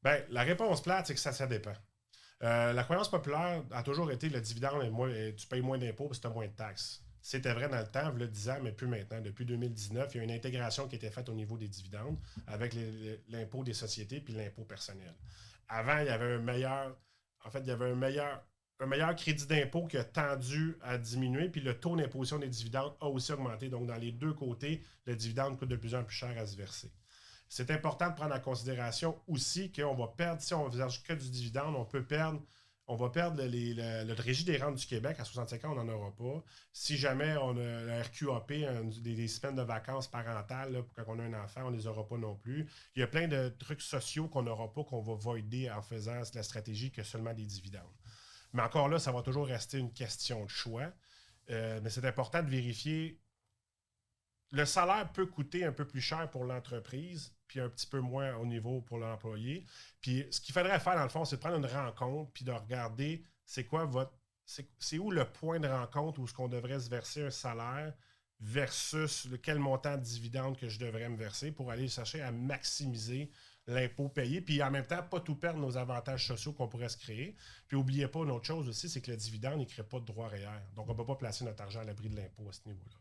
Ben, la réponse plate, c'est que ça dépend. La croyance populaire a toujours été le dividende tu payes moins d'impôts parce que tu as moins de taxes. C'était vrai dans le temps, il y a 10 ans, mais plus maintenant. Depuis 2019, il y a une intégration qui a été faite au niveau des dividendes avec l'impôt des sociétés puis l'impôt personnel. Avant, il y avait un meilleur. En fait, il y avait un meilleur crédit d'impôt qui a tendu à diminuer, puis le taux d'imposition des dividendes a aussi augmenté. Donc, dans les deux côtés, le dividende coûte de plus en plus cher à se verser. C'est important de prendre en considération aussi qu'on va perdre, si on verse que du dividende, on va perdre le Régie des rentes du Québec. À 65 ans, on n'en aura pas. Si jamais on a la RQAP, des semaines de vacances parentales, là, quand on a un enfant, on ne les aura pas non plus. Il y a plein de trucs sociaux qu'on n'aura pas, qu'on va voider en faisant la stratégie que seulement des dividendes. Mais encore là, ça va toujours rester une question de choix. Mais c'est important de vérifier. Le salaire peut coûter un peu plus cher pour l'entreprise, puis un petit peu moins au niveau pour l'employé. Puis ce qu'il faudrait faire, dans le fond, c'est de prendre une rencontre, puis de regarder c'est quoi votre. C'est où le point de rencontre où est-ce qu'on devrait se verser un salaire versus quel montant de dividende que je devrais me verser pour aller chercher à maximiser l'impôt payé, puis en même temps, pas tout perdre nos avantages sociaux qu'on pourrait se créer. Puis n'oubliez pas une autre chose aussi, c'est que le dividende, il ne crée pas de droit réel. Donc, on ne peut pas placer notre argent à l'abri de l'impôt à ce niveau-là.